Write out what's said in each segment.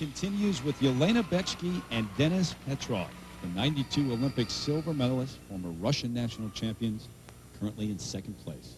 Continues with Elena Bechke and Denis Petrov, the 92 Olympic silver medalists, former Russian national champions, currently in second place.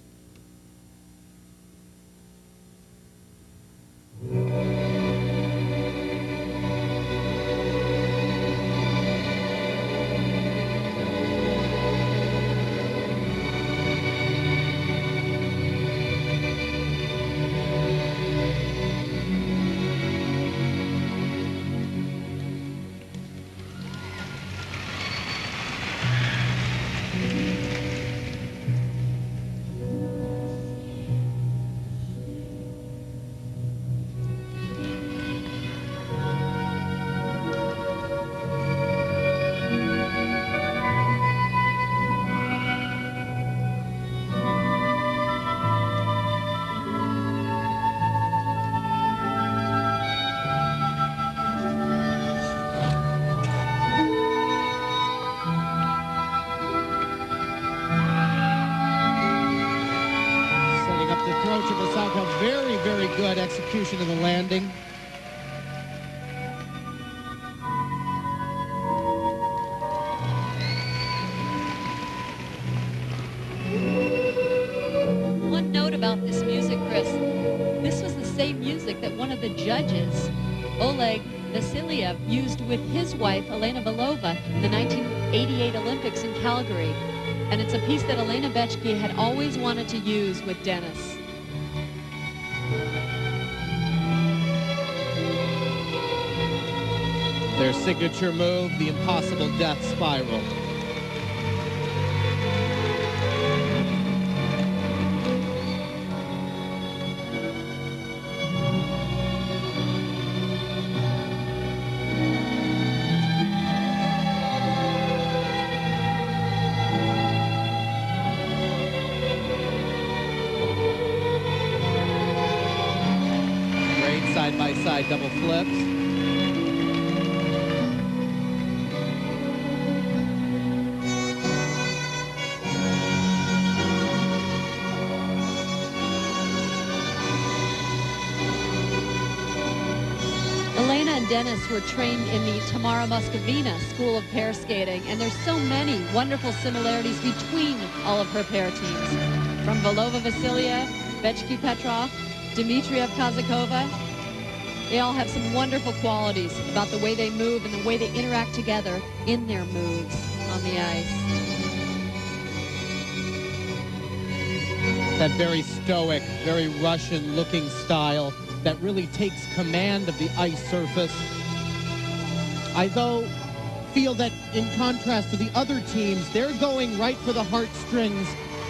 To the side, a very, very good execution of the landing. One note about this music, Chris. This was the same music that one of the judges, Oleg Vasiliev, used with his wife, Elena Belova, in the 1988 Olympics in Calgary. And it's a piece that Elena Bechke had always wanted to use with Denis. Their signature move, the impossible death spiral. Great side-by-side double flips. Elena and Denis were trained in the Tamara Moscovina School of Pair Skating, and there's so many wonderful similarities between all of her pair teams. From Belova Vasiliev, Bechke-Petrov, Dmitriev-Kazakova, they all have some wonderful qualities about the way they move and the way they interact together in their moves on the ice. That very stoic, very Russian-looking style that really takes command of the ice surface. I, though, feel that in contrast to the other teams, they're going right for the heartstrings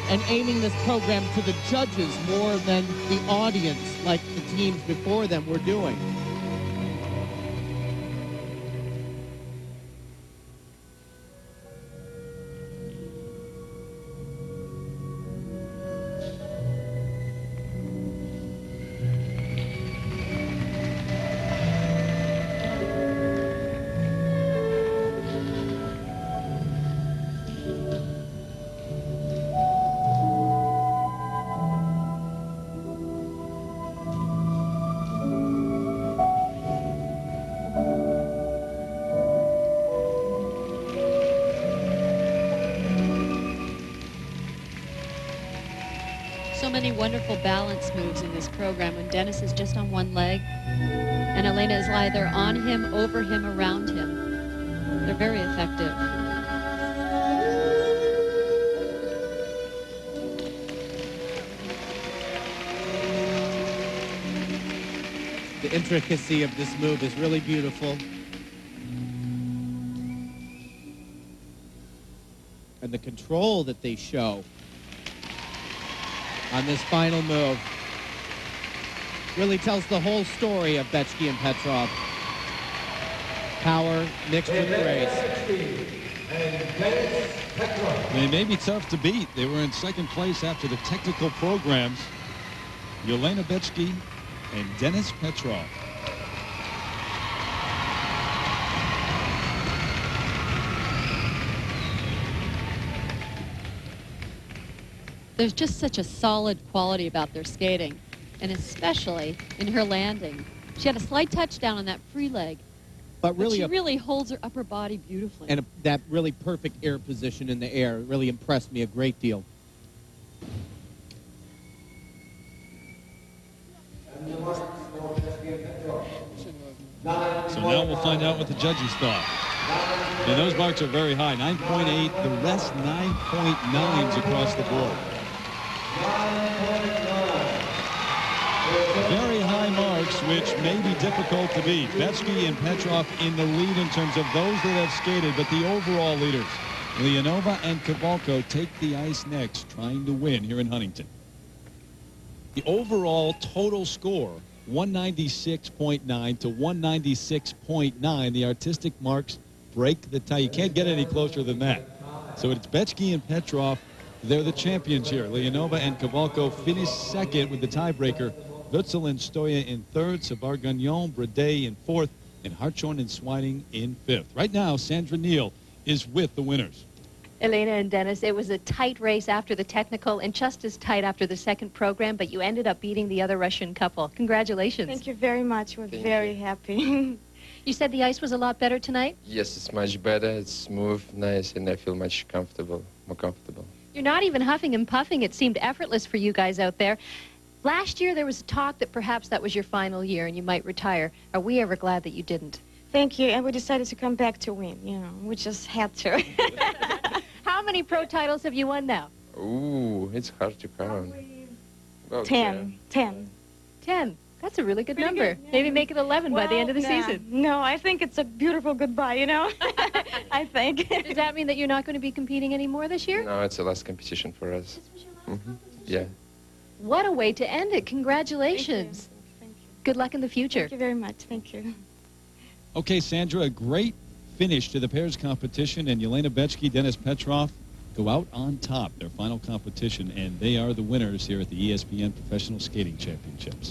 and aiming this program to the judges more than the audience, like the teams before them were doing. So many wonderful balance moves in this program when Denis is just on one leg and Elena is either on him, over him, around him. They're very effective. The intricacy of this move is really beautiful. And the control that they show on this final move really tells the whole story of Bechke and Petrov. Power mixed with grace. They may be tough to beat. They were in second place after the technical programs. Elena Bechke and Denis Petrov. There's just such a solid quality about their skating, and especially in her landing. She had a slight touchdown on that free leg. But But really, she really holds her upper body beautifully. and that really perfect air position in the air really impressed me a great deal. So now we'll find out what the judges thought. And those marks are very high, 9.8. The rest 9.9s across the board. Very high marks, which may be difficult to beat. Bechke and Petrov in the lead in terms of those that have skated, but the overall leaders, Leonova and Kavalko, take the ice next, trying to win here in Huntington. The overall total score, 196.9 to 196.9. The artistic marks break the tie. You can't get any closer than that. So it's Bechke and Petrov. They're the champions here. Leonova and Kavalko finished second with the tiebreaker. Witzel and Stoya in third, Savar Gagnon, Bredet in fourth, and Hartshorn and Swining in fifth. Right now, Sandra Neal is with the winners. Elena and Denis, it was a tight race after the technical and just as tight after the second program, but you ended up beating the other Russian couple. Congratulations. Thank you very much. We're very happy. You said the ice was a lot better tonight? Yes, it's much better. It's smooth, nice, and I feel more comfortable. You're not even huffing and puffing. It seemed effortless for you guys out there. Last year, there was talk that perhaps that was your final year and you might retire. Are we ever glad that you didn't? Thank you. And we decided to come back to win. You know, we just had to. How many pro titles have you won now? Ooh, it's hard to count. About 10. 10. 10. That's a really good Pretty number. good, yeah. Maybe make it 11 by the end of the season. No, I think it's a beautiful goodbye, you know? I think. Does that mean that you're not going to be competing anymore this year? No, it's the last competition for us. Yeah. What a way to end it. Congratulations. Thank you. Good luck in the future. Thank you very much. Thank you. Okay, Sandra, a great finish to the pairs competition, and Elena Bechke, Denis Petrov go out on top their final competition, and they are the winners here at the ESPN Professional Skating Championships.